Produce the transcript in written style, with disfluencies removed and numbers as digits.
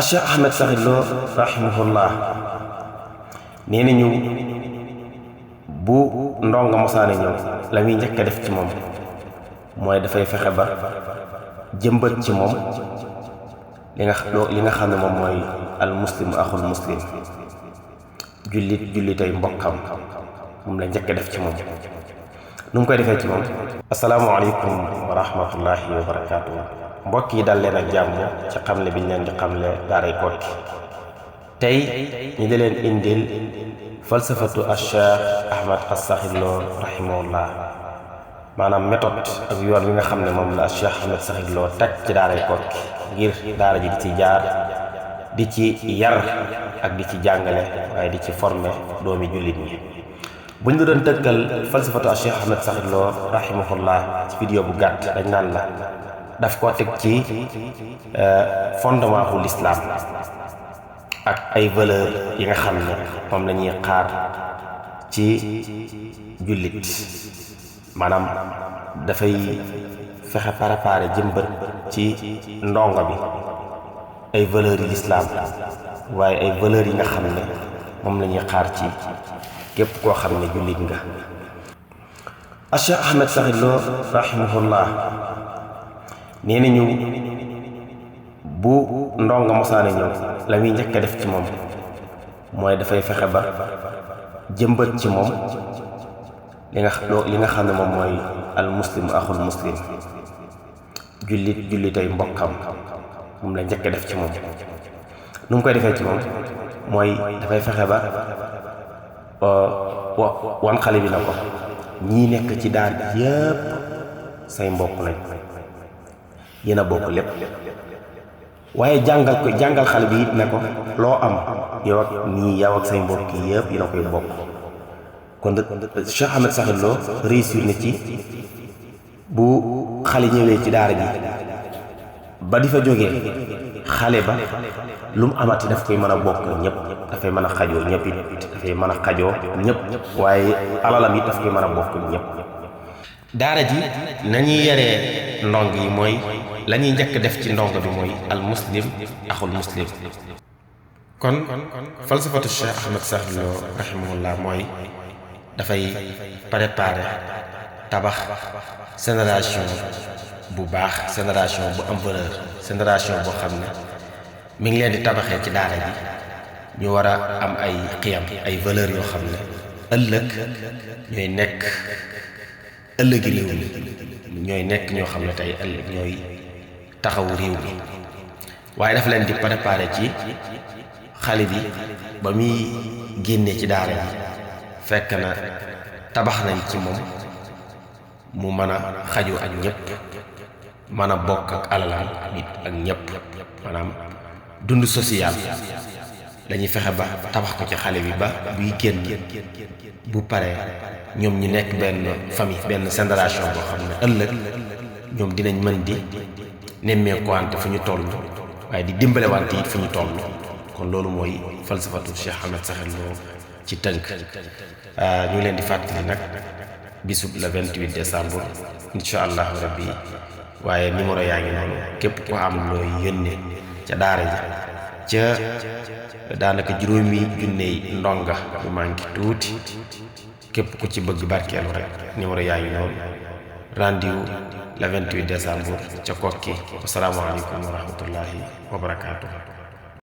Cheikh Ahmed Sakhir Lo rahimahullah nee nañu bu ndonga mosaane ñëw la muy njëkk a def ci moom mooy dafay fexe ba jëmbat ci moom li nga xam ne moom mooy al muslim axul muslim jullitay mbokkam moom la njëkk a def ci moom. nu mu koy defee ci moom. asalaamaaleykum wa rahmatullahi wa barakaatu. mbokk yi dal leen ak jàmm ci xamle bi ñu leen di xamle daaray Koki. tey ñu di leen indil falsafatu Cheikh Ahmed Sakhir Lo rahimahullah maanaam méthode ak yoon wi nga xam ne moom la Cheikh Ahmed Sakhir Lo teg ci daaray Koki ngir daara ji di ci jaar di ci yar ak di ci jàngale waaye di ci former doomi jullit ñi. bu ñu doon tëggal falsafatu Cheikh Ahmed Sakhir Lo rahimahullah ci vidéo bu gàtt dañ naan la daf koo teg ci fondement bu l'islam ak ay valeur yi nga xam ne moom la ñuy xaar ci jullit maanaam dafay fexe préparer jëmbët ci ndongo bi ay valeurs yi l'islam waaye ay valeurs yi nga xam ne moom la ñuy xaar ci képp koo xam ne jullit nga. Cheikh Ahmed Sakhir Lo rahimahullah nee nañu bu ndonga mosaane ñëw la muy njëkk a def ci moom mooy dafay fexe ba jëmbat ci moom li nga xam ne moom mooy al muslim axul muslim jullitay mbokkam moom la njëkk a def ci moom. nu mu koy defee ci moom mooy dafay fexe ba wan xale bi na ko ñii nekk ci daar yépp say mbokk lañ yéen a bokk lépp waaye jàngal xale bi it ne ko loo am yow ak say mbokk yépp yéen a koy bokk. kon Cheikh Ahmed Sakhir Lo réussir na ci bu xale ñëwee ci daara ji ba di fa jógee xale ba lu mu amati daf koy mën a bokk ñëpp dafay mën a xajoo ñëpp it dafay mën a xajoo ñëpp waaye alalam it daf koy mën a bokk ñëpp. daara ji nañuy yaree ndong yi mooy la ñuy njëkk def ci ndong bi mooy al muslim axul muslim. kon falsafatu Cheikh Ahmed Sakhir Lo rahimahullah mooy dafay préparer tabax génération bu baax génération bu am valeur génération boo xam ne mi ngi leen di tabaxee ci daara ji ñu war a am ay xiyam ay valeurs yoo xam ne ëllëg ñooy nekk ëllëgi réew mi ñooy nekk ñoo xam ne tey ëllëg ñooy taxawu réew mi waaye dafa leen di préparer ci xale bi ba muy génnee ci daara ji fekk na tabax nañ ci moom mu mën a xajoo ak ñëpp mën a bokk ak alalam nit ak ñëpp maanaam dund social dañuy fexe ba tabax ko ci xale bi ba buy génn bu paree ñoom ñu nekk benn famille benn génération boo xam ne ëllëg ñoom dinañ mën di nemmeeku wante fu ñu toll waaye di dimbale wante it fu ñu toll. kon loolu mooy falsafatu Cheikh Ahmed Sakhir Lo ci tënk. ñu ngi leen di fàttali nag bisub le 28 décembre incha allahu rabbi waaye numéro yaa ngi noonu képp ko am looy yónnee ca daara ji ca daanaka juróomi junney ndonga bu manqué tuuti képp ku ci bëgg barkeelu rek numéro yaa ngi noonu rendez-vous le 28 décembre ca Koki. asalaamaaleykum wa rahmatullahi wa barakaatu.